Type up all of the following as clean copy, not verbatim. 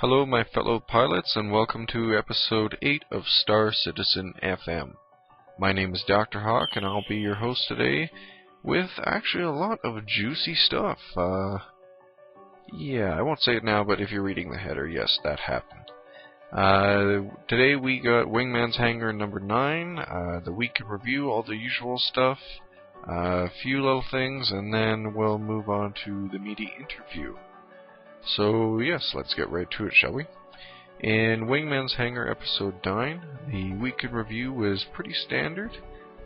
Hello my fellow pilots and welcome to episode 8 of Star Citizen FM. My name is Dr. Hawk and I'll be your host today with actually a lot of juicy stuff. Yeah, I won't say it now, but if you're reading the header, yes, that happened. Today we got Wingmans Hanger number 9, the week in review, all the usual stuff, a few little things, and then we'll move on to the meaty interview. So yes, let's get right to it, shall we? In Wingmans Hanger episode 9, the week in review was pretty standard,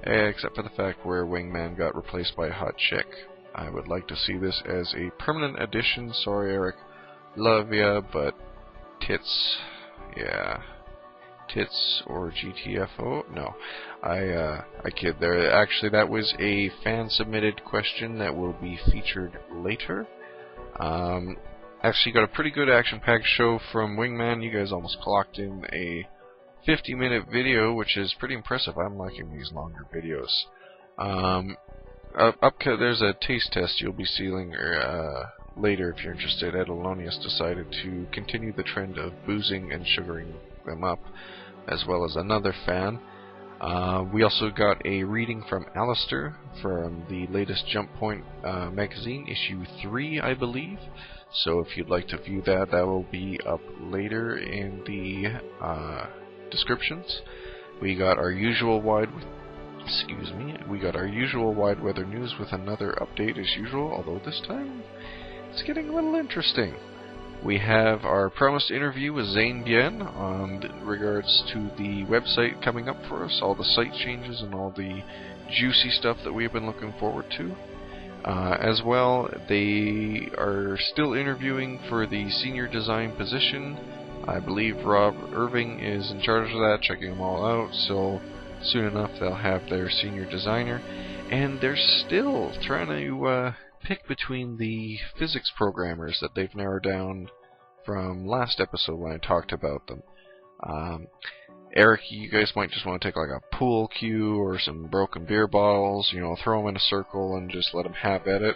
except for the fact where Wingman got replaced by a hot chick. I would like to see this as a permanent addition. Sorry, Eric. Love ya, but tits. Yeah. Tits or GTFO? No. I kid there. Actually, that was a fan-submitted question that will be featured later. Actually got a pretty good action-packed show from Wingman. You guys almost clocked in a 50-minute video, which is pretty impressive. I'm liking these longer videos. There's a taste test you'll be seeing later if you're interested. Ed Alonius decided to continue the trend of boozing and sugaring them up, as well as another fan. We also got a reading from Alistair from the latest Jump Point magazine, issue 3, I believe. So if you'd like to view that, that will be up later in the descriptions. We got our usual wide weather news with another update as usual, although this time it's getting a little interesting. We have our promised interview with Zane Bien on regards to the website coming up for us, all the site changes and all the juicy stuff that we've been looking forward to. As well, they are still interviewing for the senior design position. I believe Rob Irving is in charge of that, checking them all out, so soon enough they'll have their senior designer. And they're still trying to pick between the physics programmers that they've narrowed down from last episode when I talked about them. Eric, you guys might just want to take like a pool cue or some broken beer bottles, throw them in a circle and just let them have at it.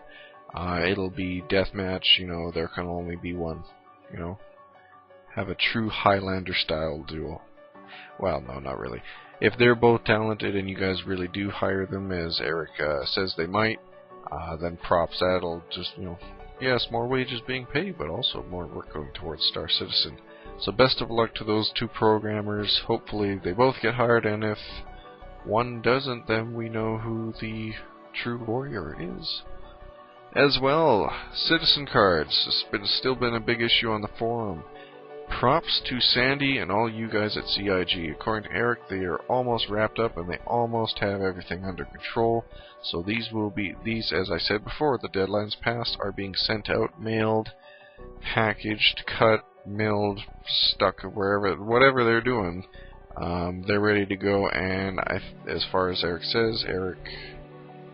It'll be deathmatch, there can only be one, Have a true Highlander style duel. Well, no, not really. If they're both talented and you guys really do hire them, as Eric says they might, then props, that'll just, yes, more wages being paid, but also more work going towards Star Citizen. So best of luck to those two programmers. Hopefully they both get hired, and if one doesn't, then we know who the true warrior is. As well, citizen cards. It's still been a big issue on the forum. Props to Sandy and all you guys at CIG. According to Eric, they are almost wrapped up and they almost have everything under control. So these, as I said before, the deadlines passed, are being sent out, mailed, packaged, cut, milled, stuck wherever, whatever they're doing. They're ready to go, and as far as Eric says, Eric,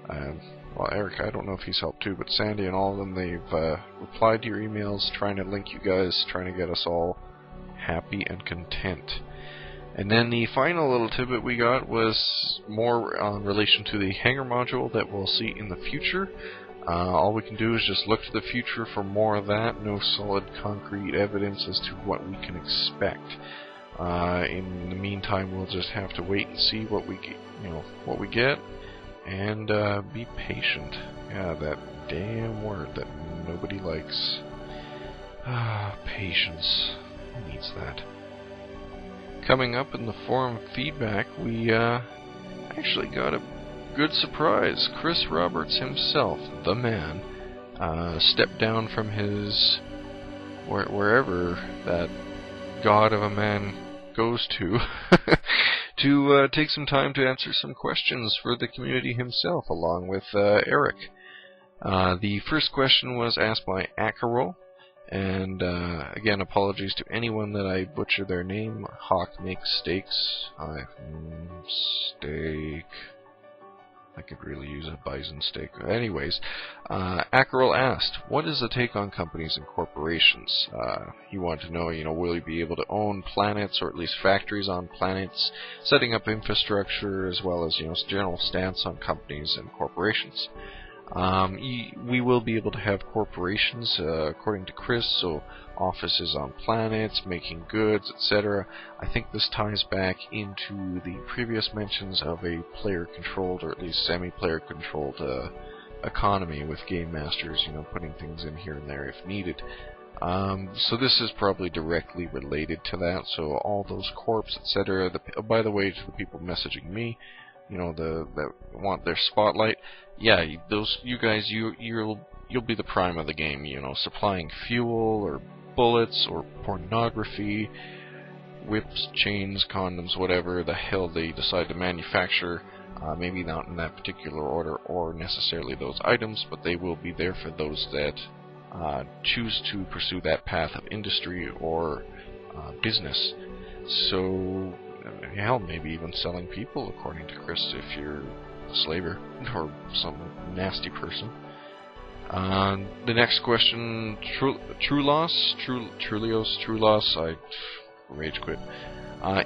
I don't know if he's helped too, but Sandy and all of them, they've replied to your emails, trying to link you guys, trying to get us all happy and content. And then the final little tidbit we got was more in relation to the hangar module that we'll see in the future. All we can do is just look to the future for more of that. No solid concrete evidence as to what we can expect. In the meantime, we'll just have to wait and see what we get, and be patient. Yeah, that damn word that nobody likes. Patience. Who needs that? Coming up in the forum feedback, we actually got a good surprise. Chris Roberts himself, the man, stepped down from his wherever that god of a man goes to to take some time to answer some questions for the community himself, along with Eric. The first question was asked by Acarol, and again, apologies to anyone that I butcher their name. Hawk makes steaks. Steak. I could really use a bison steak. Anyways, Acarol asked, what is the take on companies and corporations? He wanted to know, will you be able to own planets, or at least factories on planets, setting up infrastructure, as well as, general stance on companies and corporations. We will be able to have corporations, according to Chris, so offices on planets, making goods, etc. I think this ties back into the previous mentions of a player-controlled, or at least semi-player controlled economy with game masters, you know, putting things in here and there if needed. So this is probably directly related to that. So all those corps, etc. By the way, to the people messaging me, you know, that want their spotlight, yeah, you guys, you'll be the prime of the game. You know, supplying fuel or bullets or pornography, whips, chains, condoms, whatever the hell they decide to manufacture. Maybe not in that particular order or necessarily those items, but they will be there for those that choose to pursue that path of industry or business. So, hell, maybe even selling people, according to Chris, if you're a slaver or some nasty person. The next question, True Loss, I rage quit.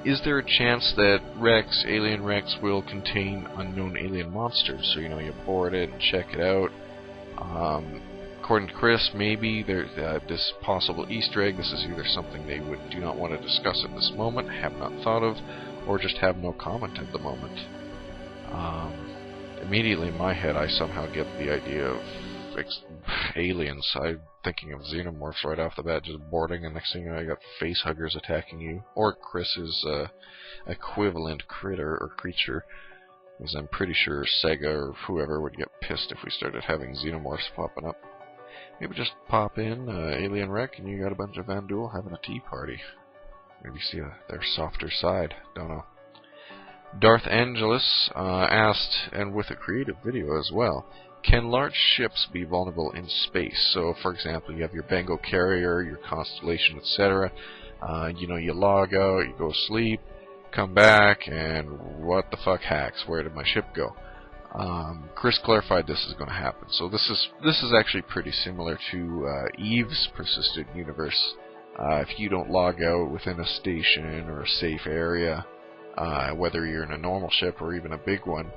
Is there a chance that Alien Rex, will contain unknown alien monsters? So, you know, you board it and check it out. According to Chris, maybe there's this possible Easter egg. This is either something they do not want to discuss at this moment, have not thought of, or just have no comment at the moment. Immediately in my head, I somehow get the idea of aliens. I'm thinking of xenomorphs right off the bat, just boarding, and next thing you know, I got face huggers attacking you, or Chris's equivalent critter or creature, because I'm pretty sure Sega or whoever would get pissed if we started having xenomorphs popping up. Maybe just pop in Alien Wreck and you got a bunch of Van Duel having a tea party. Maybe see their softer side. Don't know. Darth Angelus asked, and with a creative video as well, can large ships be vulnerable in space? So, for example, you have your Bengal carrier, your Constellation, etc. You know, you log out, you go sleep, come back, and what the fuck hacks? Where did my ship go? Chris clarified this is going to happen. So this is actually pretty similar to Eve's persistent universe. If you don't log out within a station or a safe area, whether you're in a normal ship or even a big one,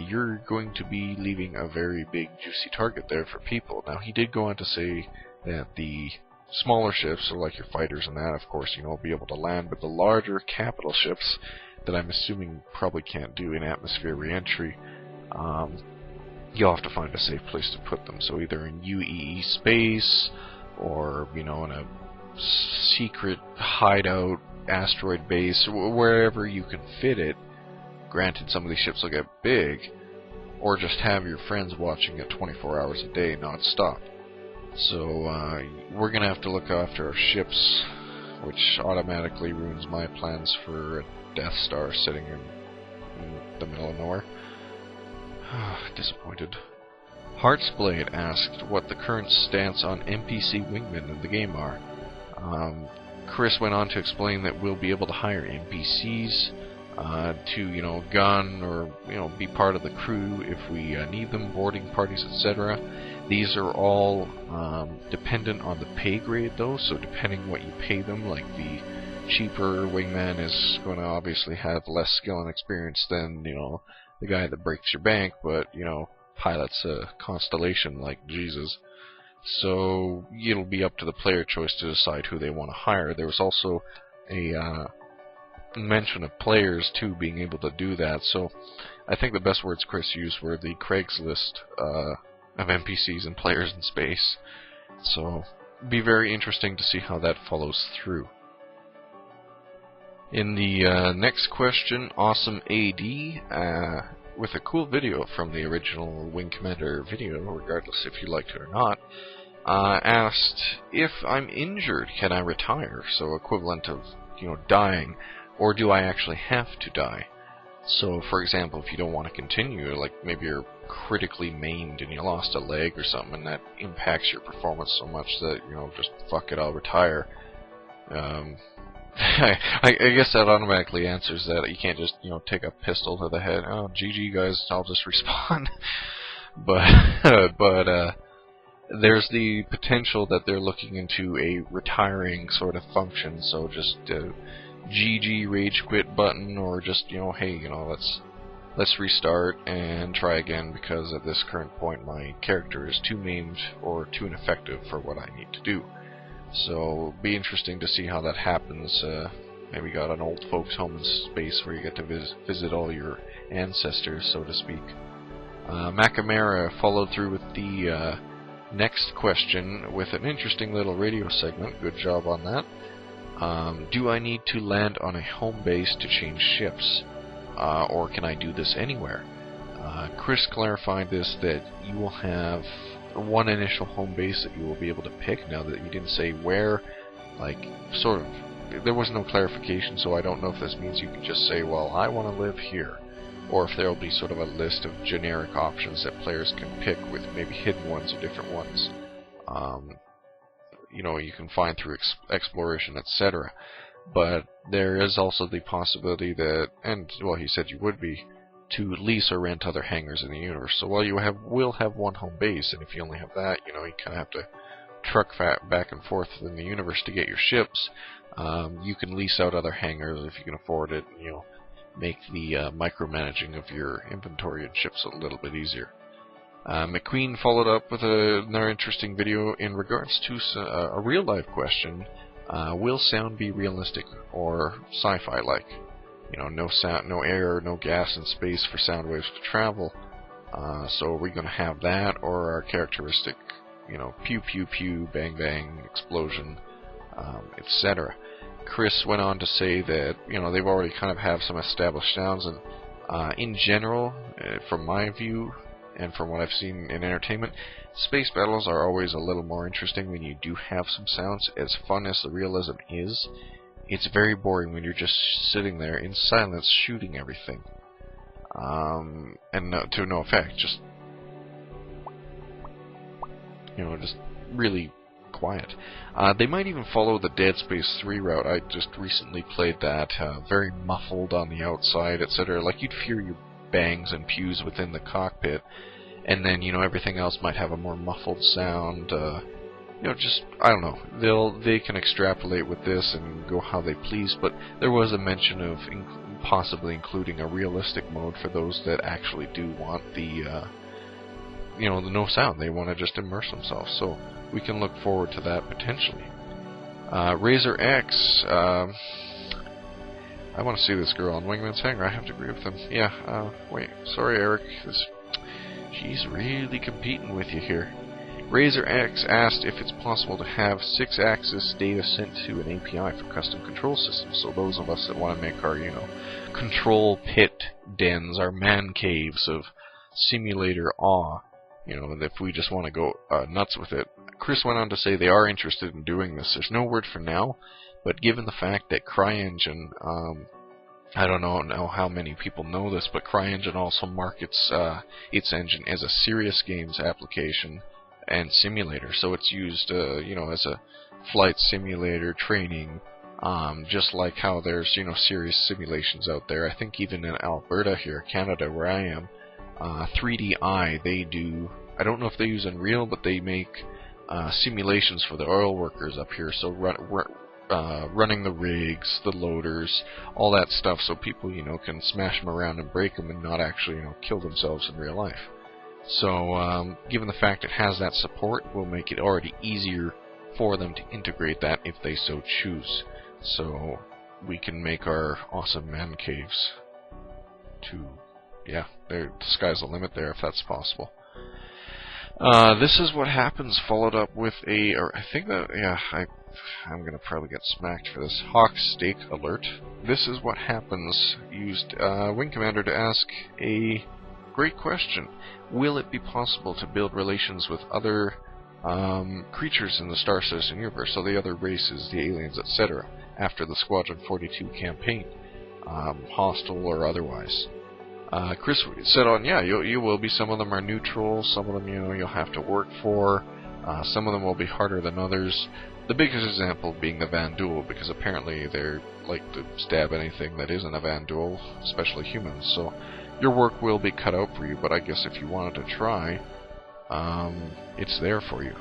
you're going to be leaving a very big juicy target there for people. Now, he did go on to say that the smaller ships, so like your fighters and that, of course, you know, will be able to land, but the larger capital ships that I'm assuming probably can't do in-atmosphere re-entry, you'll have to find a safe place to put them. So either in UEE space, or, you know, in a secret hideout asteroid base, wherever you can fit it. Granted, some of these ships will get big, or just have your friends watching it 24 hours a day non-stop. So we're going to have to look after our ships, which automatically ruins my plans for a Death Star sitting in the middle of nowhere. Disappointed. Heartsblade asked what the current stance on NPC wingmen in the game are. Chris went on to explain that we'll be able to hire NPCs to, you know, gun or, you know, be part of the crew if we need them, boarding parties, etc. These are all dependent on the pay grade, though, so depending what you pay them, like the cheaper wingman is going to obviously have less skill and experience than, you know, the guy that breaks your bank, but, you know, pilots a Constellation like Jesus. So it'll be up to the player choice to decide who they want to hire. There was also a mention of players too being able to do that, so I think the best words Chris used were the Craigslist of NPCs and players in space. So it'll be very interesting to see how that follows through. In the next question, Awesome AD, with a cool video from the original Wing Commander video, regardless if you liked it or not, asked, if I'm injured, can I retire? So equivalent of, you know, dying, or do I actually have to die? So, for example, if you don't want to continue, like maybe you're critically maimed and you lost a leg or something, and that impacts your performance so much that, you know, just fuck it, I'll retire. I guess that automatically answers that. You can't just, you know, take a pistol to the head. Oh, GG guys, I'll just respawn. but there's the potential that they're looking into a retiring sort of function. So just GG rage quit button, or just, you know, hey, you know, let's let's restart and try again, because at this current point my character is too maimed or too ineffective for what I need to do. So be interesting to see how that happens. Maybe got an old folks home in space where you get to visit all your ancestors, so to speak. Macamera followed through with the next question with an interesting little radio segment. Good job on that. Do I need to land on a home base to change ships? Or can I do this anywhere? Chris clarified this, that you will have one initial home base that you will be able to pick. Now that you didn't say where, like, sort of, there was no clarification, so I don't know if this means you can just say, well, I want to live here. Or if there will be sort of a list of generic options that players can pick with maybe hidden ones or different ones. You know, you can find through exploration, etc. But there is also the possibility that, and well, he said you would be, to lease or rent other hangars in the universe. So while you will have one home base, and if you only have that, you know, you kind of have to truck back and forth in the universe to get your ships. You can lease out other hangars if you can afford it, and, you know, make the micromanaging of your inventory and ships a little bit easier. McQueen followed up with another interesting video in regards to a real-life question. Will sound be realistic or sci-fi-like? You know, no sound, no air, no gas in space for sound waves to travel. So are we going to have that, or our characteristic, you know, pew pew pew, bang bang, explosion, etc.? Chris went on to say that, you know, they've already kind of have some established sounds, and in general, from my view, and from what I've seen in entertainment, space battles are always a little more interesting when you do have some sounds. As fun as the realism is, it's very boring when you're just sitting there in silence shooting everything. And to no effect, just, you know, just really quiet. They might even follow the Dead Space 3 route. I just recently played that, very muffled on the outside, etc. Like, you'd hear your bangs and pews within the cockpit, and then, you know, everything else might have a more muffled sound. You know, just, I don't know, they can extrapolate with this and go how they please, but there was a mention of possibly including a realistic mode for those that actually do want the, you know, the no sound. They want to just immerse themselves, so we can look forward to that potentially. Razor X, I want to see this girl on Wingmans Hanger. I have to agree with them. Yeah, wait, sorry Eric, she's really competing with you here. Razor X asked if it's possible to have 6-axis data sent to an API for custom control systems. So those of us that want to make our, you know, control pit dens, our man caves of simulator awe, you know, if we just want to go nuts with it. Chris went on to say they are interested in doing this. There's no word for now, but given the fact that CryEngine, I don't know how many people know this, but CryEngine also markets its engine as a serious games application and simulator. So it's used, you know, as a flight simulator, training, just like how there's, you know, serious simulations out there. I think even in Alberta here, Canada, where I am, 3DI, they do, I don't know if they use Unreal, but they make simulations for the oil workers up here. So running the rigs, the loaders, all that stuff, so people, you know, can smash them around and break them and not actually, you know, kill themselves in real life. So, given the fact it has that support, will make it already easier for them to integrate that if they so choose. So, we can make our awesome man caves to, yeah, the sky's the limit there if that's possible. This is what happens, followed up with a, or I think that, yeah, I'm gonna probably get smacked for this. Hawk Steak Alert. This is what happens used Wing Commander to ask a great question. Will it be possible to build relations with other creatures in the Star Citizen universe, so the other races, the aliens, etc., after the Squadron 42 campaign, hostile or otherwise? Chris said on, yeah, you will be. Some of them are neutral, some of them, you know, you'll have to work for, some of them will be harder than others. The biggest example being the Vanduul, because apparently they like to stab anything that isn't a Vanduul, especially humans. So your work will be cut out for you, but I guess if you wanted to try, it's there for you.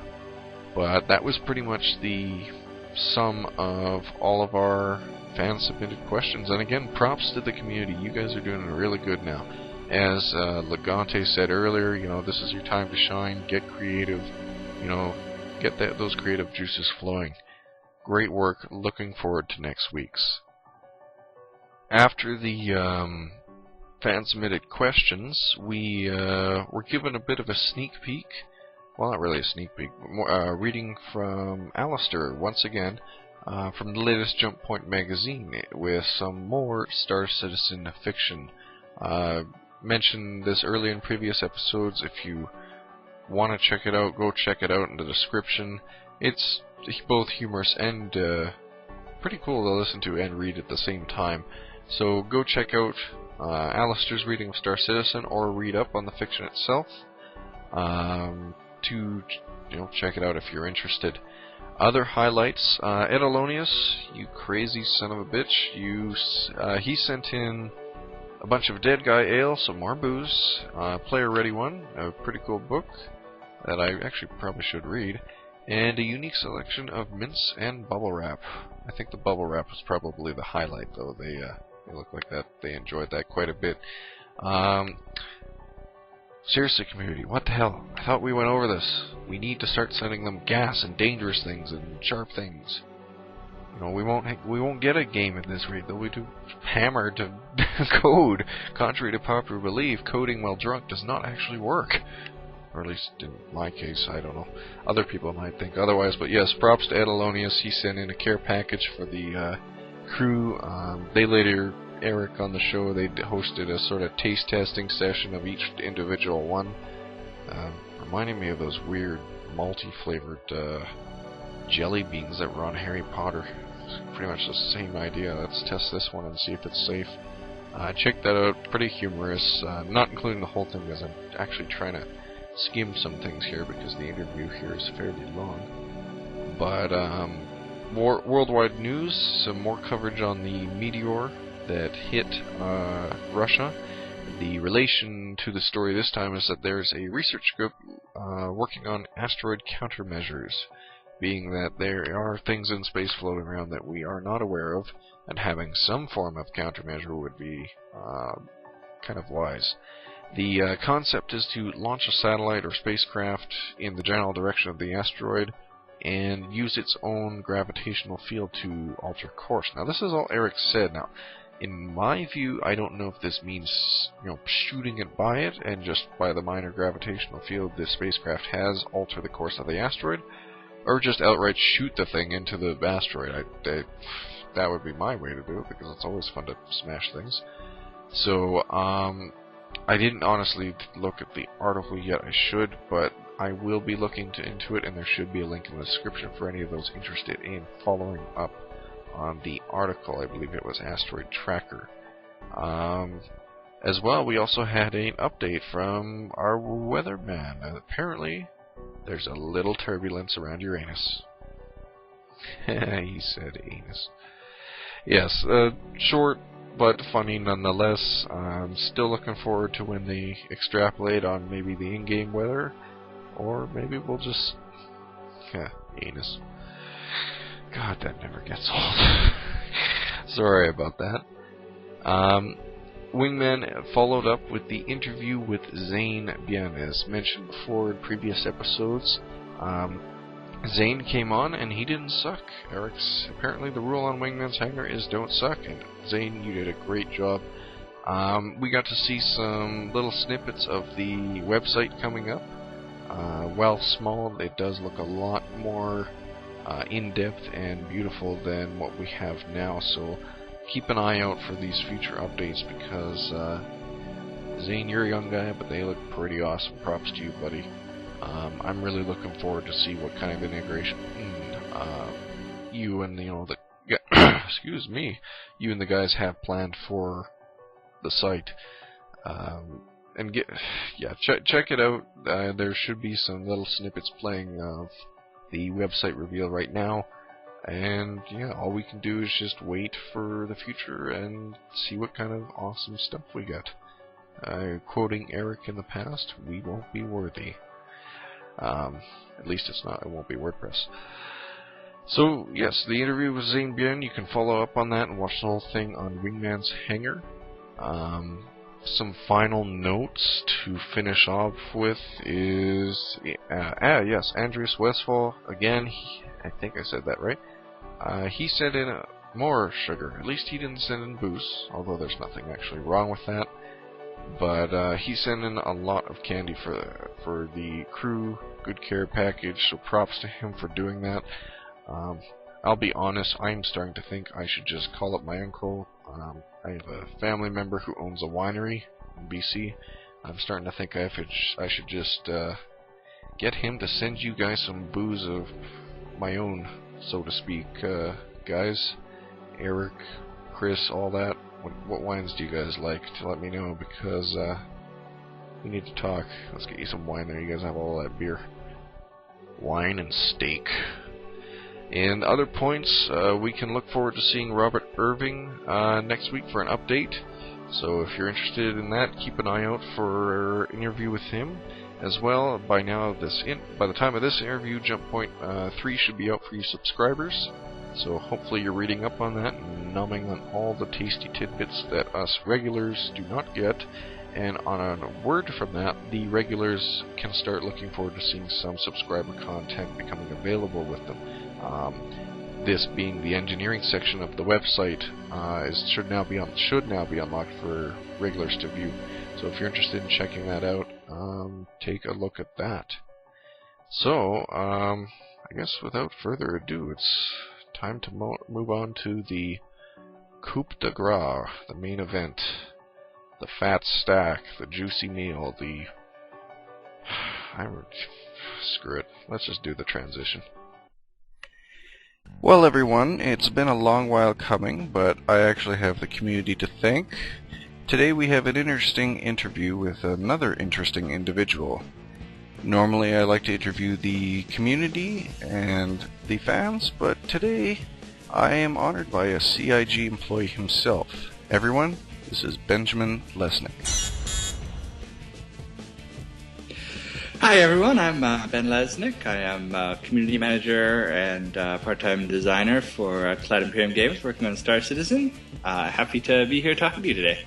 But that was pretty much the sum of all of our fan-submitted questions. And again, props to the community. You guys are doing really good now. As Legante said earlier, you know, this is your time to shine, get creative, you know, get those creative juices flowing. Great work, looking forward to next week's. After the fan-submitted questions, we were given a bit of a sneak peek. Well, not really a sneak peek, but more, reading from Alistair once again from the latest Jump Point magazine with some more Star Citizen fiction. Mentioned this earlier in previous episodes. If you want to check it out, go check it out in the description. It's both humorous and pretty cool to listen to and read at the same time. So go check out Alistair's reading of Star Citizen, or read up on the fiction itself to check it out if you're interested. Other highlights: Ed Alonius, you crazy son of a bitch, he sent in a bunch of Dead Guy Ale, some more booze, Player Ready One, a pretty cool book that I actually probably should read, and a unique selection of mints and bubble wrap. I think the bubble wrap was probably the highlight, though. They look like that they enjoyed that quite a bit. Seriously, community, what the hell? I thought we went over this. We need to start sending them gas and dangerous things and sharp things. You know, we won't get a game at this rate, though. We do hammer to code. Contrary to popular belief, coding while drunk does not actually work. Or at least in my case, I don't know. Other people might think otherwise, but yes, props to Ed Alonius. He sent in a care package for the crew. They later, Eric on the show, they hosted a sort of taste testing session of each individual one. Reminding me of those weird multi-flavored jelly beans that were on Harry Potter. It's pretty much the same idea. Let's test this one and see if it's safe. Check that out. Pretty humorous. Not including the whole thing, because I'm actually trying to skim some things here because the interview here is fairly long. But more worldwide news, some more coverage on the meteor that hit Russia. The relation to the story this time is that there's a research group working on asteroid countermeasures, being that there are things in space floating around that we are not aware of, and having some form of countermeasure would be kind of wise. The concept is to launch a satellite or spacecraft in the general direction of the asteroid and use its own gravitational field to alter course. Now, this is all Eric said. Now, in my view, I don't know if this means, shooting it by it, and just by the minor gravitational field the spacecraft has alter the course of the asteroid, or just outright shoot the thing into the asteroid. That would be my way to do it, because it's always fun to smash things. So, I didn't honestly look at the article yet. I should, but I will be looking into it, and there should be a link in the description for any of those interested in following up on the article. I believe it was Asteroid Tracker. As well, we also had an update from our weatherman. Apparently, there's a little turbulence around Uranus. He said anus. Yes, short but funny nonetheless. I'm still looking forward to when they extrapolate on maybe the in-game weather, or maybe we'll just... anus. God, that never gets old. Sorry about that. Wingman followed up with the interview with Zane Bien, as mentioned before in previous episodes. Zane came on and he didn't suck. Apparently the rule on Wingmans Hanger is don't suck, and Zane, you did a great job. We got to see some little snippets of the website coming up. While small, it does look a lot more in-depth and beautiful than what we have now, so keep an eye out for these future updates, because Zane, you're a young guy, but they look pretty awesome. Props to you, buddy. I'm really looking forward to see what kind of integration you and the excuse me, you and the guys have planned for the site. And check it out. There should be some little snippets playing of the website reveal right now, and yeah, all we can do is just wait for the future and see what kind of awesome stuff we get. Quoting Eric in the past, we won't be worthy. At least it won't be WordPress. So yes, the interview with Zane Bien, you can follow up on that and watch the whole thing on Wingmans Hanger. some final notes to finish off with is yes, Andreas Westfall again. I think I said that right. He sent in more sugar. At least he didn't send in booze, although there's nothing actually wrong with that. But he sent in a lot of candy for the crew good care package, so props to him for doing that. I'll be honest, I'm starting to think I should just call up my uncle. I have a family member who owns a winery in BC. I'm starting to think I should just get him to send you guys some booze of my own, so to speak. Guys, Eric, Chris, all that. What wines do you guys like? To let me know, because we need to talk. Let's get you some wine there. You guys have all that beer. Wine and steak. And other points, we can look forward to seeing Robert Irving next week for an update. So if you're interested in that, keep an eye out for an interview with him. As well, by the time of this interview, Jump Point 3 should be out for you subscribers. So hopefully you're reading up on that and numbing on all the tasty tidbits that us regulars do not get. And on a word from that, the regulars can start looking forward to seeing some subscriber content becoming available with them. This being the engineering section of the website, should now be unlocked for regulars to view. So if you're interested in checking that out, take a look at that. So I guess without further ado, it's time to move on to the coup de grace, the main event, the fat stack, the juicy meal, screw it. Let's just do the transition. Well, everyone, it's been a long while coming, but I actually have the community to thank. Today we have an interesting interview with another interesting individual. Normally I like to interview the community and the fans, but today I am honored by a CIG employee himself. Everyone, this is Ben Lesnick. Hi everyone, I'm Ben Lesnick. I am community manager and part-time designer for Cloud Imperium Games, working on Star Citizen. Happy to be here talking to you today.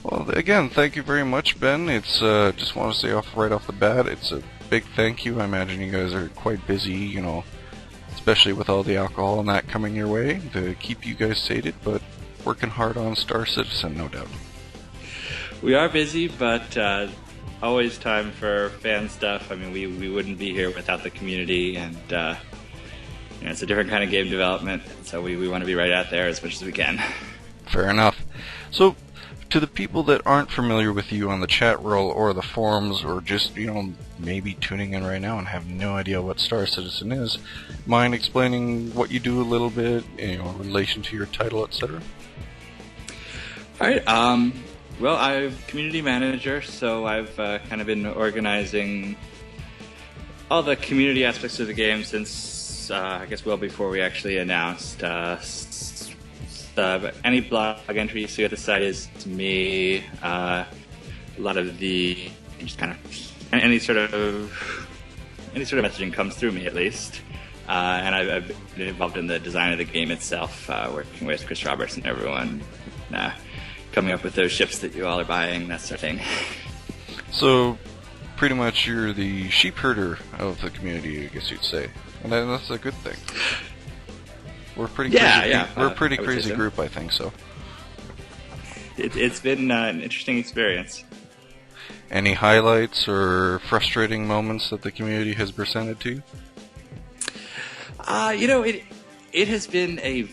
Well, again, thank you very much, Ben. It's just want to say right off the bat, it's a big thank you. I imagine you guys are quite busy, especially with all the alcohol and that coming your way, to keep you guys sated, but working hard on Star Citizen, no doubt. We are busy, but always time for fan stuff. I mean, we wouldn't be here without the community, and it's a different kind of game development, so we want to be right out there as much as we can. Fair enough. So, to the people that aren't familiar with you on the chat roll or the forums, or just, maybe tuning in right now and have no idea what Star Citizen is, mind explaining what you do a little bit, in relation to your title, etc.? Alright, well, I'm community manager, so I've kind of been organizing all the community aspects of the game since, I guess, well before we actually announced. Any blog entry you see at the site is to me. A lot of the just kind of any sort of messaging comes through me, at least. And I've been involved in the design of the game itself, working with Chris Roberts and everyone, coming up with those ships that you all are buying, that sort of thing. So, pretty much you're the sheep herder of the community, I guess you'd say, and that's a good thing. We're pretty We're a pretty crazy group, I think so. It's been an interesting experience. Any highlights or frustrating moments that the community has presented to you? It has been a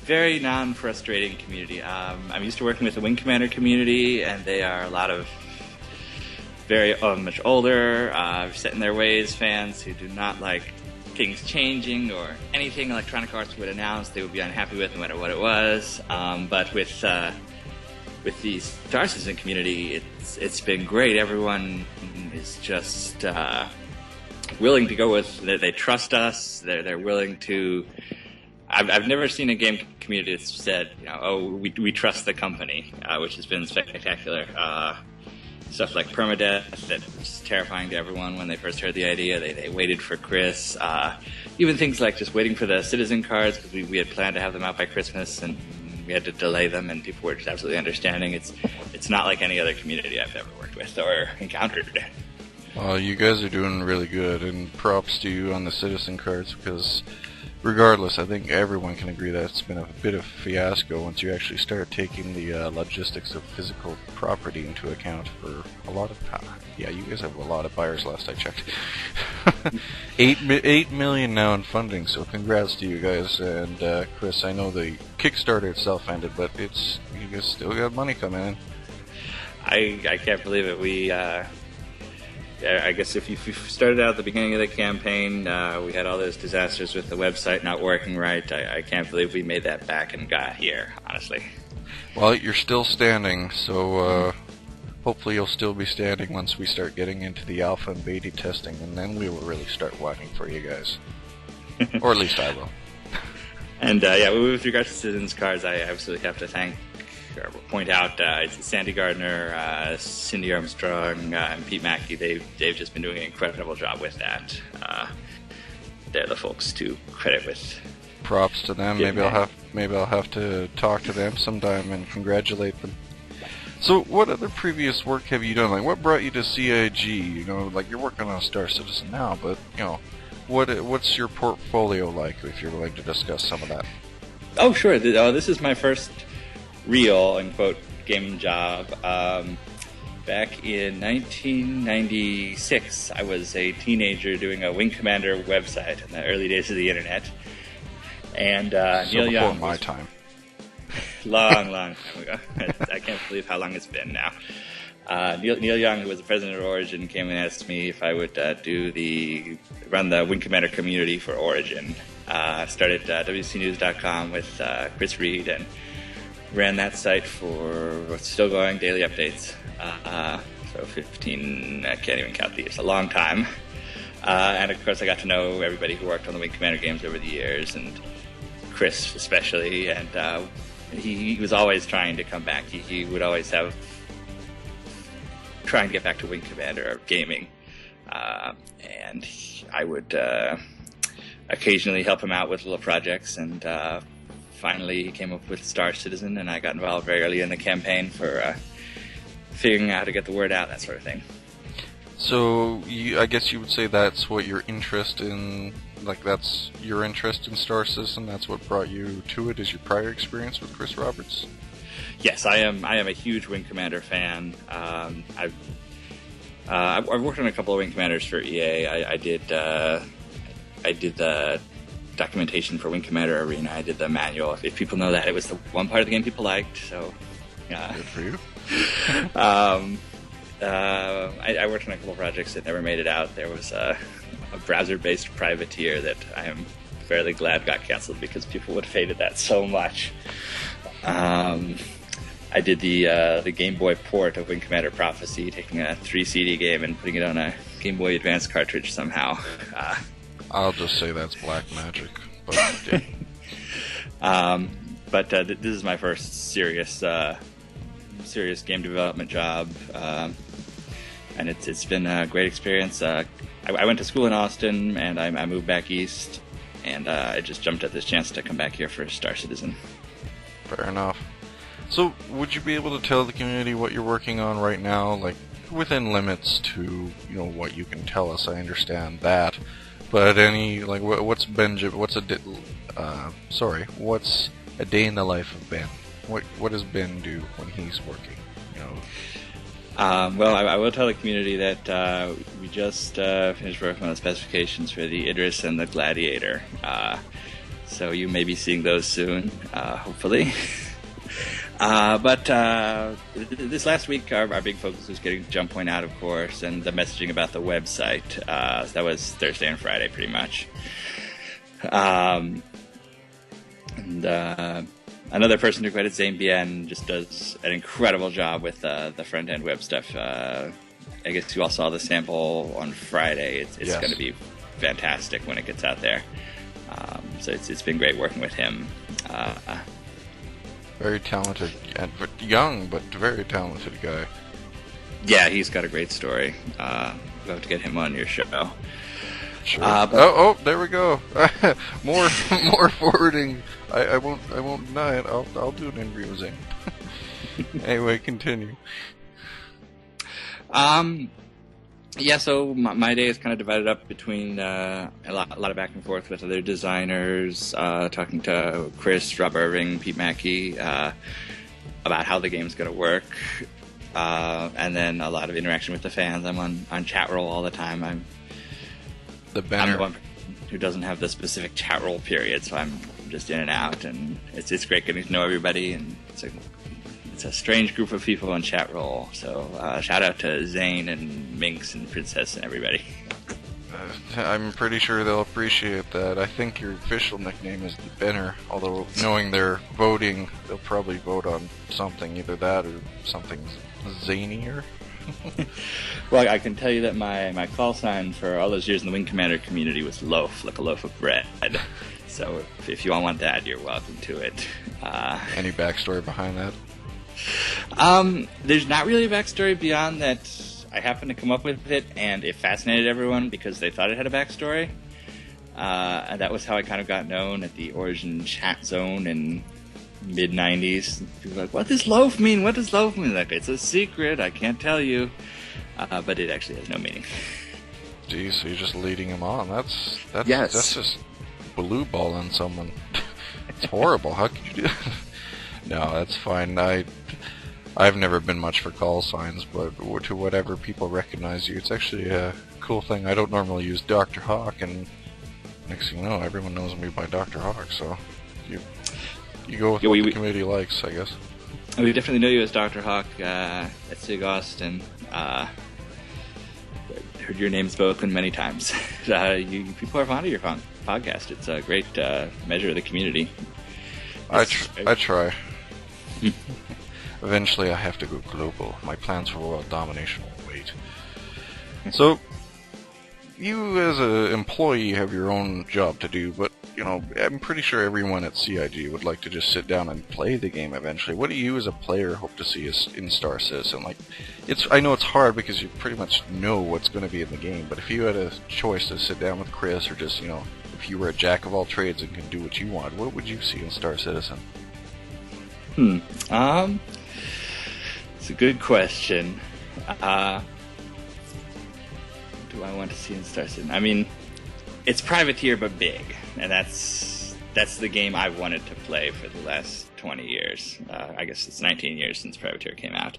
very non-frustrating community. I'm used to working with the Wing Commander community, and they are a lot of very much older, set in their ways fans who do not like things changing or anything Electronic Arts would announce they would be unhappy with, no matter what it was. But with the Star Citizen community, it's been great. Everyone is just willing to go with. They trust us. They're willing to. I've never seen a game community that said, we trust the company, which has been spectacular. Stuff like permadeath that was terrifying to everyone when they first heard the idea. They waited for Chris. Even things like just waiting for the citizen cards, because we had planned to have them out by Christmas, and we had to delay them, and people were just absolutely understanding. It's not like any other community I've ever worked with or encountered. Well, you guys are doing really good, and props to you on the citizen cards, because regardless, I think everyone can agree that it's been a bit of a fiasco once you actually start taking the logistics of physical property into account for a lot of... yeah, you guys have a lot of buyers last I checked. 8 million now in funding, so congrats to you guys. And Chris, I know the Kickstarter itself ended, but you guys still got money coming in. I can't believe it. I guess if you started out at the beginning of the campaign, we had all those disasters with the website not working right. I can't believe we made that back and got here, honestly. Well, you're still standing, so hopefully you'll still be standing once we start getting into the alpha and beta testing, and then we will really start working for you guys. Or at least I will. And with regards to citizens cards, I absolutely have to point out Sandy Gardner, Cindy Armstrong, and Pete Mackey. They've just been doing an incredible job with that. They're the folks to credit with. Props to them. Maybe I'll have to talk to them sometime and congratulate them. So, what other previous work have you done? Like, what brought you to CIG? You know, like you're working on Star Citizen now, but you know, what's your portfolio like? If you're willing to discuss some of that. Oh, sure. This is my first real, unquote, gaming job. Back in 1996, I was a teenager doing a Wing Commander website in the early days of the internet. And Neil Young. Before my time. Long time ago. I can't believe how long it's been now. Neil Young, who was the president of Origin, came and asked me if I would run the Wing Commander community for Origin. I started WCNews.com with Chris Reed and ran that site for what's still going, daily updates. So 15, I can't even count these, a long time. And of course I got to know everybody who worked on the Wing Commander games over the years, and Chris especially, and he was always trying to come back. He would always trying to get back to Wing Commander or gaming. And I would occasionally help him out with little projects, and finally he came up with Star Citizen, and I got involved very early in the campaign for figuring out how to get the word out, that sort of thing. So, I guess you would say that's what your interest in, like that's your interest in Star Citizen, that's what brought you to it, is your prior experience with Chris Roberts? Yes, I am a huge Wing Commander fan. I've worked on a couple of Wing Commanders for EA. I did the documentation for Wing Commander Arena. I did the manual. If people know that, it was the one part of the game people liked. So, good for you. I worked on a couple of projects that never made it out. There was a browser-based privateer that I am fairly glad got canceled because people would have hated that so much. I did the Game Boy port of Wing Commander Prophecy, taking a 3 CD game and putting it on a Game Boy Advance cartridge somehow. I'll just say that's black magic. But, yeah. This is my first serious game development job, and it's been a great experience. I went to school in Austin, and I moved back east, and I just jumped at this chance to come back here for Star Citizen. Fair enough. So, would you be able to tell the community what you're working on right now, like within limits to what you can tell us? I understand that, but what's a day in the life of Ben? What does Ben do when he's working? Well, I will tell the community that we just finished working on the specifications for the Idris and the Gladiator, so you may be seeing those soon, hopefully. But this last week, our big focus was getting Jump Point out, of course, and the messaging about the website. So that was Thursday and Friday, pretty much. Another person who credits Zane Bien just does an incredible job with the front-end web stuff. I guess you all saw the sample on Friday. It's yes. going to be fantastic when it gets out there. So it's been great working with him. Very talented, and young, but very talented guy. Yeah, he's got a great story. We'll have to get him on your show. Sure. Oh, there we go. more forwarding. I won't deny it. I'll do an interview with Zane. Anyway, continue. Yeah, so my day is kind of divided up between a lot of back and forth with other designers, talking to Chris, Rob Irving, Pete Mackey, about how the game's going to work, and then a lot of interaction with the fans. I'm on chat roll all the time. I'm the one who doesn't have the specific chat roll period, so I'm just in and out, and it's great getting to know everybody, and it's a strange group of people on chat roll. So shout out to Zane and Minx and Princess and everybody. I'm pretty sure they'll appreciate that. I think your official nickname is the Benner, although knowing they're voting, they'll probably vote on something, either that or something zanier. Well, I can tell you that my call sign for all those years in the Wing Commander community was loaf, like a loaf of bread. So if you all want that, you're welcome to it. Any backstory behind that? There's not really a backstory beyond that. I happened to come up with it, and it fascinated everyone because they thought it had a backstory. And that was how I kind of got known at the Origin chat zone in mid-90s. People were like, what does loaf mean? What does loaf mean? Like, it's a secret. I can't tell you. But it actually has no meaning. Geez, so you're just leading them on. That's just blue balling someone. It's horrible. How could you do that? No, that's fine. I've never been much for call signs, but to whatever people recognize you, it's actually a cool thing. I don't normally use Dr. Hawk, and next thing you know, everyone knows me by Dr. Hawk, so you go with what the community likes, I guess. We definitely know you as Dr. Hawk at Sig Austin. Heard your name spoken many times. You people are fond of your podcast. It's a great measure of the community. I try. Eventually I have to go global. My plans for world domination will wait. So, you as an employee have your own job to do, but, I'm pretty sure everyone at CIG would like to just sit down and play the game eventually. What do you as a player hope to see in Star Citizen? I know it's hard because you pretty much know what's going to be in the game, but if you had a choice to sit down with Chris, or just, if you were a jack of all trades and could do what you want, what would you see in Star Citizen? It's a good question. What do I want to see in Star Citizen? I mean, it's Privateer but big, and that's the game I've wanted to play for the last 20 years. I guess it's 19 years since Privateer came out.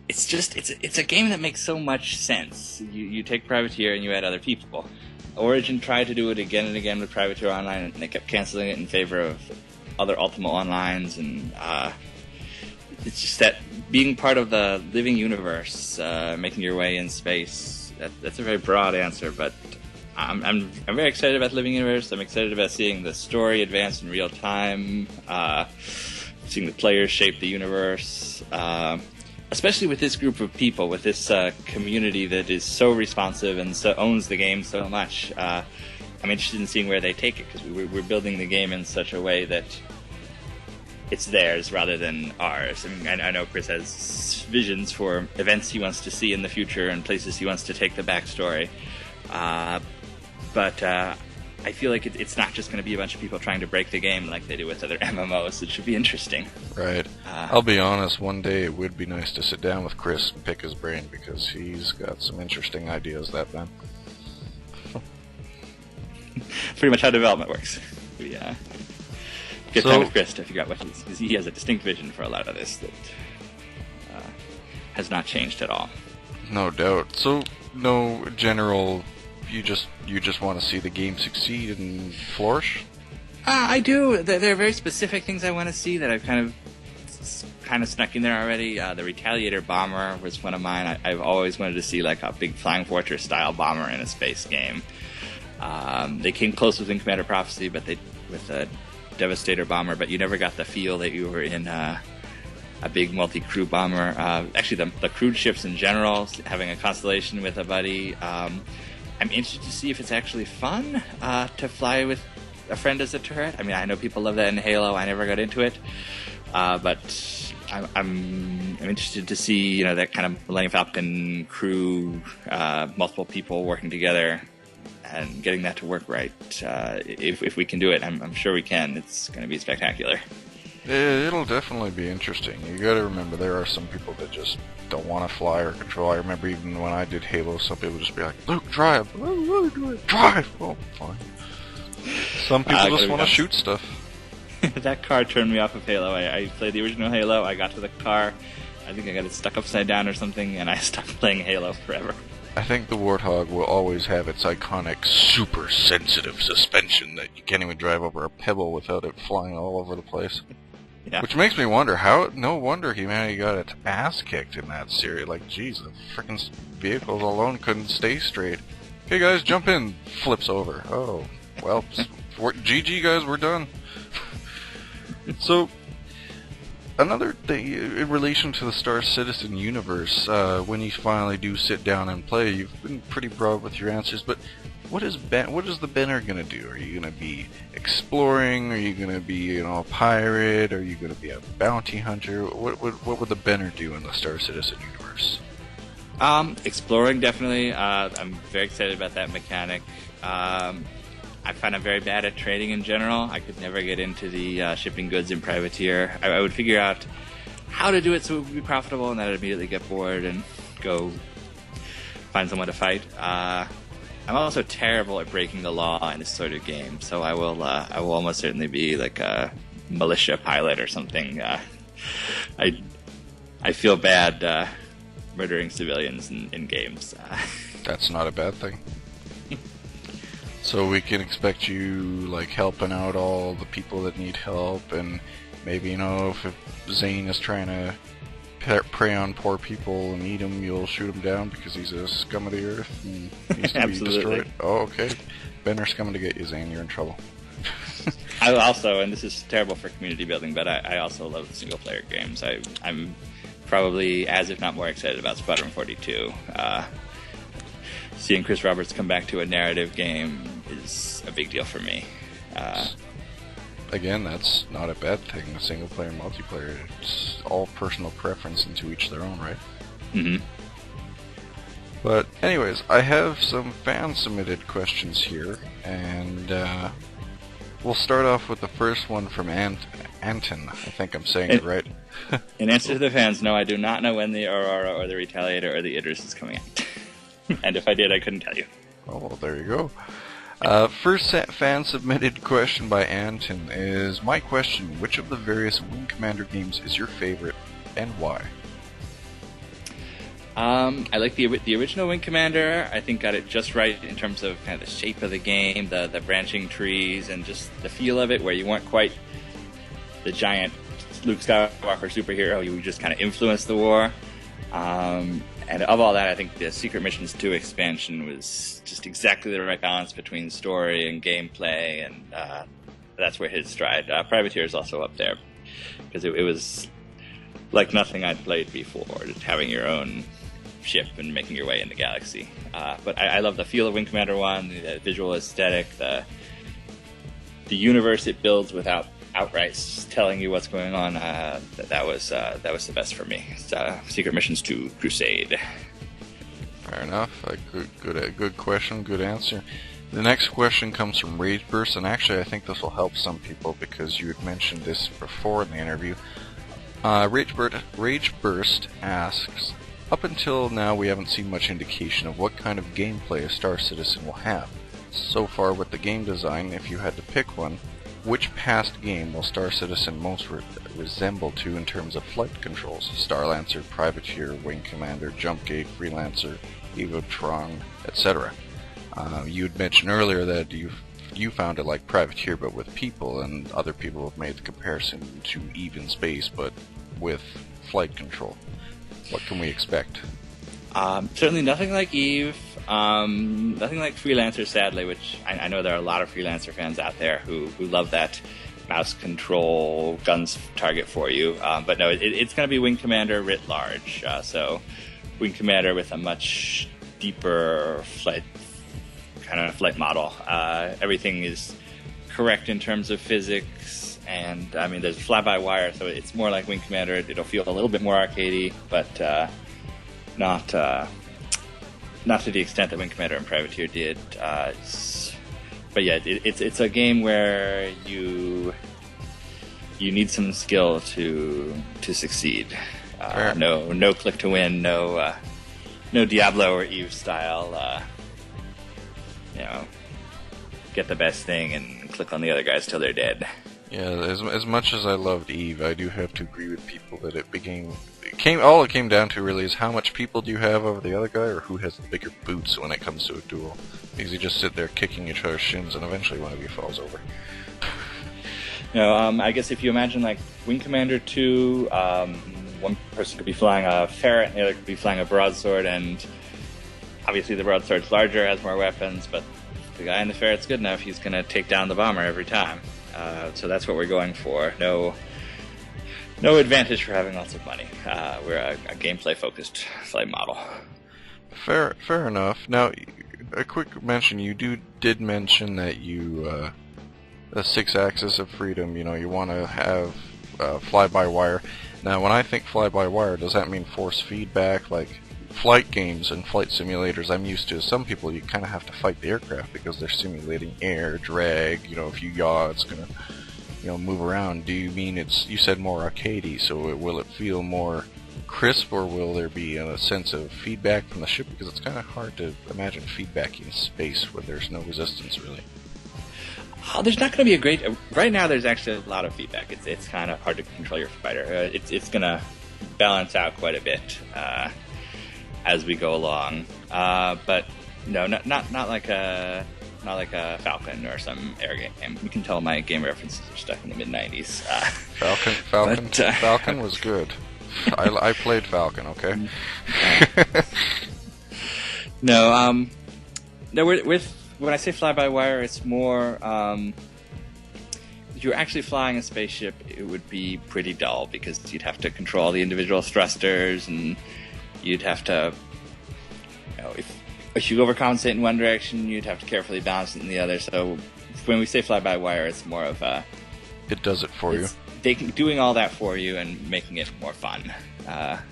It's a game that makes so much sense. You take Privateer and you add other people. Origin tried to do it again and again with Privateer Online, and they kept canceling it in favor of other Ultima Onlines, and it's just that being part of the living universe, making your way in space. That's a very broad answer, but I'm very excited about the living universe. I'm excited about seeing the story advance in real time, seeing the players shape the universe, especially with this group of people, with this community that is so responsive and so owns the game so much. I'm interested in seeing where they take it, because we're building the game in such a way that it's theirs rather than ours. I mean, I know Chris has visions for events he wants to see in the future and places he wants to take the backstory. But I feel like it's not just going to be a bunch of people trying to break the game like they do with other MMOs. It should be interesting. Right. I'll be honest, one day it would be nice to sit down with Chris and pick his brain, because he's got some interesting ideas, that man. Pretty much how development works. We get time with Chris to figure out what he has a distinct vision for a lot of this that has not changed at all. No doubt. So, no general. You just want to see the game succeed and flourish? I do. There are very specific things I want to see that I've kind of snuck in there already. The Retaliator bomber was one of mine. I've always wanted to see like a big Flying Fortress style bomber in a space game. They came close with Commander Prophecy, but with a Devastator bomber, but you never got the feel that you were in a big multi-crew bomber. Actually, the crewed ships in general, having a constellation with a buddy. I'm interested to see if it's actually fun to fly with a friend as a turret. I mean, I know people love that in Halo. I never got into it, but I'm interested to see that kind of Millennium Falcon crew, multiple people working together. and getting that to work right. If we can do it, I'm sure we can. It's going to be spectacular. It'll definitely be interesting. You gotta remember, there are some people that just don't want to fly or control. I remember even when I did Halo, some people would just be like, Luke, drive! Drive! Oh, fine. Some people just want to shoot stuff. That car turned me off of Halo. I played the original Halo, I got to the car, I think I got it stuck upside down or something, and I stopped playing Halo forever. I think the Warthog will always have its iconic super sensitive suspension that you can't even drive over a pebble without it flying all over the place. Yeah. Which makes me wonder, no wonder humanity got its ass kicked in that series. Like, geez, the frickin' vehicles alone couldn't stay straight. Hey guys, jump in. Flips over. Oh, well, GG guys, we're done. So, another thing, in relation to the Star Citizen universe, when you finally do sit down and play, you've been pretty broad with your answers, but what is the Benner gonna do? Are you gonna be exploring? Are you gonna be, a pirate? Are you gonna be a bounty hunter? What would the Benner do in the Star Citizen universe? Exploring, definitely. I'm very excited about that mechanic. I find I'm very bad at trading in general. I could never get into the shipping goods in Privateer. I would figure out how to do it so it would be profitable, and then I'd immediately get bored and go find someone to fight. I'm also terrible at breaking the law in this sort of game, so I will almost certainly be like a militia pilot or something. I feel bad murdering civilians in games. That's not a bad thing. So we can expect you, like, helping out all the people that need help, and maybe, if Zane is trying to prey on poor people and eat him, you'll shoot him down because he's a scum of the earth and needs to be destroyed. Oh, okay. Benner's coming to get you, Zane. You're in trouble. I also, and this is terrible for community building, but I also love the single-player games. I'm probably as if not more excited about Squadron 42. Seeing Chris Roberts come back to a narrative game is a big deal for me. Again, that's not a bad thing. Single player and multiplayer, it's all personal preference and to each their own, right? Mm-hmm. But anyways, I have some fan-submitted questions here, and we'll start off with the first one from Anton. I think I'm saying it right. In answer to the fans, no, I do not know when the Aurora or the Retaliator or the Idris is coming out. And if I did, I couldn't tell you. Oh, well, there you go. First fan-submitted question by Anton is, my question, which of the various Wing Commander games is your favorite, and why? I like the original Wing Commander. I think got it just right in terms of kind of the shape of the game, the branching trees, and just the feel of it, where you weren't quite the giant Luke Skywalker superhero. You just kind of influenced the war. And of all that, I think the Secret Missions 2 expansion was just exactly the right balance between story and gameplay, and that's where his stride. Privateer is also up there, because it was like nothing I'd played before, just having your own ship and making your way in the galaxy. But I love the feel of Wing Commander 1, the visual aesthetic, the universe it builds without outright telling you what's going on. That was the best for me. Secret Missions 2 Crusade. Fair enough. Good question, good answer. The next question comes from Rageburst, and actually I think this will help some people because you had mentioned this before in the interview. Rageburst asks, up until now we haven't seen much indication of what kind of gameplay a Star Citizen will have. So far with the game design, if you had to pick one, which past game will Star Citizen most resemble to in terms of flight controls? Star Lancer, Privateer, Wing Commander, Jumpgate, Freelancer, Evotron, etc. You had mentioned earlier that you found it like Privateer but with people, and other people have made the comparison to Eve in space but with flight control. What can we expect? Certainly nothing like Eve, nothing like Freelancer, sadly, which I know there are a lot of Freelancer fans out there who love that mouse control, guns target for you. But no, it's going to be Wing Commander writ large. So Wing Commander with a much deeper flight model. Everything is correct in terms of physics, and I mean there's fly-by-wire, so it's more like Wing Commander. It'll feel a little bit more arcadey, but not not to the extent that Wing Commander and Privateer did. But yeah, it's a game where you need some skill to succeed. No click to win, no Diablo or Eve style. Get the best thing and click on the other guys till they're dead. Yeah, as much as I loved Eve, I do have to agree with people that it came down to really is how much people do you have over the other guy, or who has the bigger boots when it comes to a duel. Because you just sit there kicking each other's shins, and eventually one of you falls over. I guess if you imagine like Wing Commander 2, one person could be flying a ferret, and the other could be flying a broadsword, and obviously the broadsword's larger, has more weapons, but the guy in the ferret's good enough, he's going to take down the bomber every time. So that's what we're going for. No advantage for having lots of money. We're a gameplay-focused flight model. Fair enough. Now, a quick mention. You did mention that you a 6-axis of freedom. You want to have fly-by-wire. Now, when I think fly-by-wire, does that mean force feedback, like flight games and flight simulators I'm used to? Some people, you kind of have to fight the aircraft because they're simulating air, drag, a few yaw, it's going to, move around. Do you mean you said more arcadey, so will it feel more crisp, or will there be a sense of feedback from the ship? Because it's kind of hard to imagine feedback in space where there's no resistance, really. There's not going to be a great... Right now, there's actually a lot of feedback. It's kind of hard to control your fighter. It's going to balance out quite a bit as we go along, but no, not like a Falcon or some air game. You can tell my game references are stuck in the mid '90s. Falcon was good. I played Falcon. Okay. No. With when I say fly by wire, it's more. If you were actually flying a spaceship, it would be pretty dull because you'd have to control the individual thrusters and you'd have to, if you overcompensate in one direction, you'd have to carefully balance it in the other. So when we say fly-by-wire, it's more of a... It does it for you. Doing all that for you and making it more fun. At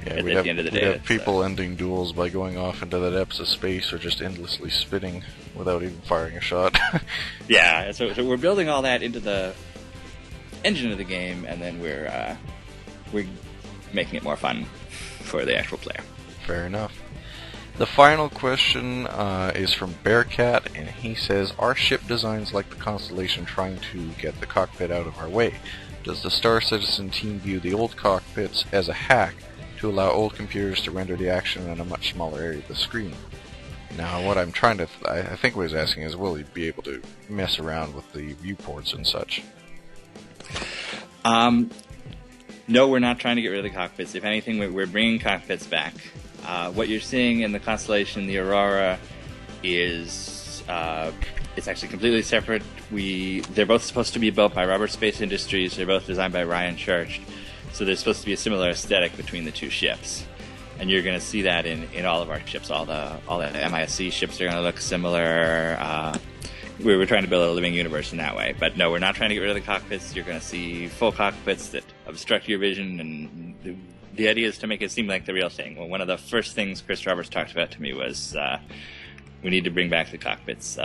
the end of the day. We have people ending duels by going off into the depths of space or just endlessly spinning without even firing a shot. Yeah, so we're building all that into the engine of the game, and then we're making it more fun for the actual player. Fair enough. The final question is from Bearcat, and he says, "Are ship designs like the Constellation trying to get the cockpit out of our way? Does the Star Citizen team view the old cockpits as a hack to allow old computers to render the action in a much smaller area of the screen?" Now, what I'm trying to... I think what he's asking is, will he be able to mess around with the viewports and such? No, we're not trying to get rid of the cockpits. If anything, we're bringing cockpits back. What you're seeing in the Constellation, the Aurora, is it's actually completely separate. They're both supposed to be built by Robert Space Industries. They're both designed by Ryan Church. So there's supposed to be a similar aesthetic between the two ships. And you're going to see that in all of our ships. All the MISC ships are going to look similar. We're trying to build a living universe in that way. But no, we're not trying to get rid of the cockpits. You're going to see full cockpits that obstruct your vision, and the idea is to make it seem like the real thing. Well, one of the first things Chris Roberts talked about to me was we need to bring back the cockpits.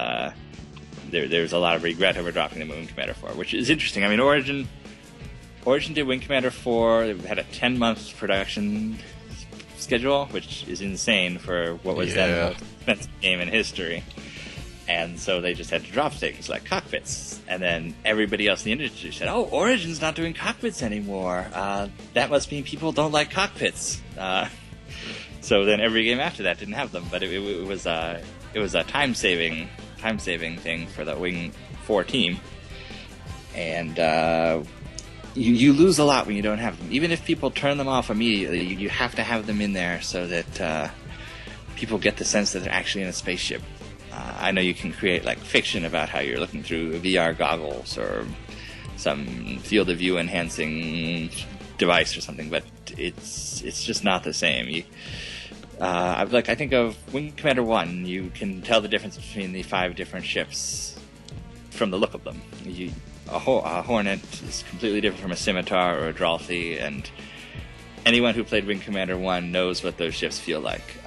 There's a lot of regret over dropping the Wing Commander 4, which is interesting. I mean, Origin did Wing Commander 4. They had a 10-month production schedule, which is insane for what was then the most expensive game in history. And so they just had to drop things like cockpits. And then everybody else in the industry said, "Oh, Origin's not doing cockpits anymore. That must mean people don't like cockpits." So then every game after that didn't have them. But it was a time-saving thing for the Wing 4 team. And you lose a lot when you don't have them. Even if people turn them off immediately, you have to have them in there so that people get the sense that they're actually in a spaceship. I know you can create like fiction about how you're looking through VR goggles or some field of view enhancing device or something, but it's just not the same. I think of Wing Commander 1. You can tell the difference between the 5 different ships from the look of them. A Hornet is completely different from a Scimitar or a Dralthi, and anyone who played Wing Commander 1 knows what those ships feel like.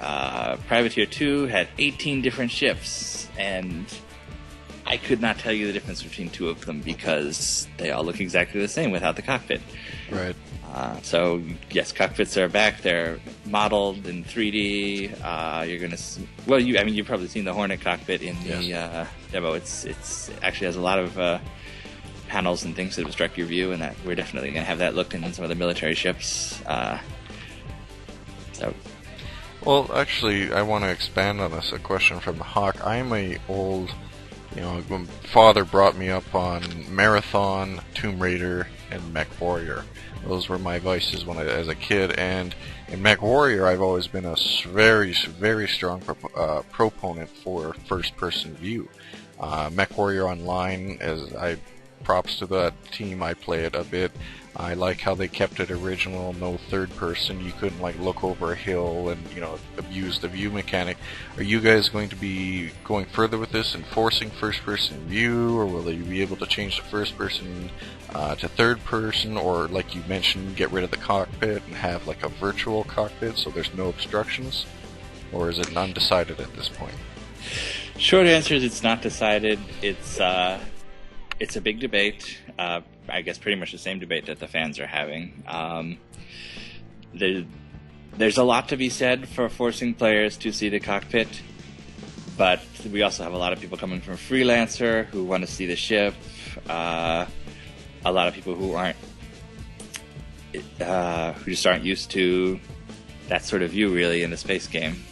Privateer 2 had 18 different ships, and I could not tell you the difference between two of them because they all look exactly the same without the cockpit. Right. So yes, cockpits are back. They're modeled in 3D. You're gonna you've probably seen the Hornet cockpit in the demo. It's actually has a lot of panels and things that obstruct your view, and that we're definitely gonna have that looked in some of the military ships. Well, actually, I want to expand on this. A question from the Hawk. I'm a old, when father brought me up on Marathon, Tomb Raider, and Mech Warrior. Those were my vices as a kid, and in Mech Warrior, I've always been a very, very strong proponent for first-person view. Mech Warrior Online, props to that team, I play it a bit. I like how they kept it original, no third person. You couldn't look over a hill and abuse the view mechanic. Are you guys going to be going further with this and forcing first person view, or will they be able to change the first person to third person, or like you mentioned, get rid of the cockpit and have a virtual cockpit so there's no obstructions? Or is it undecided at this point? Short answer is it's not decided. It's a big debate. I guess pretty much the same debate that the fans are having. There's a lot to be said for forcing players to see the cockpit, but we also have a lot of people coming from Freelancer who want to see the ship. A lot of people who just aren't used to that sort of view really in a space game.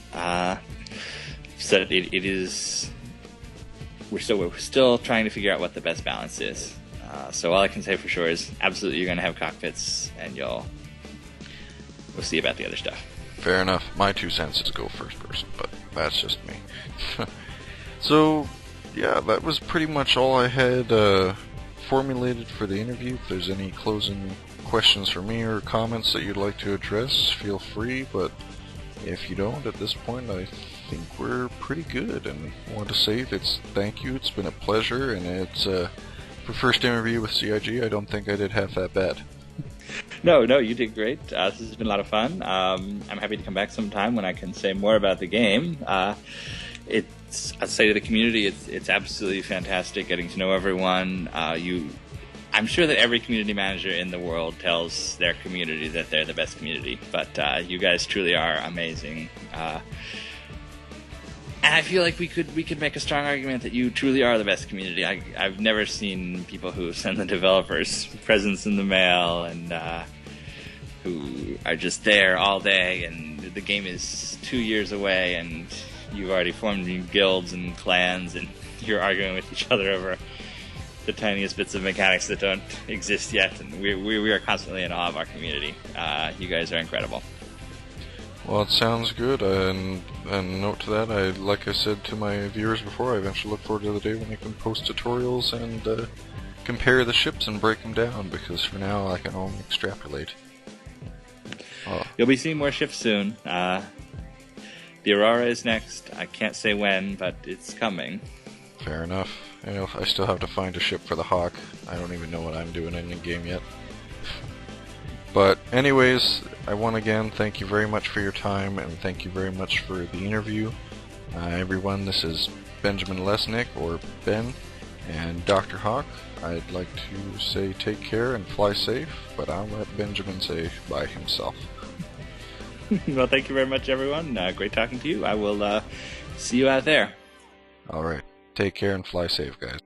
So it is. We're still trying to figure out what the best balance is. So all I can say for sure is absolutely you're going to have cockpits, and we'll see about the other stuff. Fair enough. My 2 cents is go first person, but that's just me. So, yeah, that was pretty much all I had formulated for the interview. If there's any closing questions for me or comments that you'd like to address, feel free, but if you don't, at this point, I think we're pretty good, and I want to say thank you. It's been a pleasure, and it's for first interview with CIG, I don't think I did half that bad. No, you did great. This has been a lot of fun. I'm happy to come back sometime when I can say more about the game. I'd say to the community, it's absolutely fantastic getting to know everyone. I'm sure that every community manager in the world tells their community that they're the best community, but you guys truly are amazing. And I feel like we could make a strong argument that you truly are the best community. I've never seen people who send the developers presents in the mail and who are just there all day, and the game is 2 years away, and you've already formed guilds and clans, and you're arguing with each other over the tiniest bits of mechanics that don't exist yet. And we are constantly in awe of our community. You guys are incredible. Well, it sounds good, and note to that, like I said to my viewers before, I eventually look forward to the day when you can post tutorials and compare the ships and break them down, because for now I can only extrapolate. You'll be seeing more ships soon. The Aurora is next. I can't say when, but it's coming. Fair enough. I still have to find a ship for the Hawk. I don't even know what I'm doing in the game yet. But anyways, I want to again thank you very much for your time, and thank you very much for the interview. Everyone, this is Benjamin Lesnick, or Ben, and Dr. Hawk. I'd like to say take care and fly safe, but I'll let Benjamin say bye himself. Well, thank you very much, everyone. Great talking to you. I will see you out there. Alright. Take care and fly safe, guys.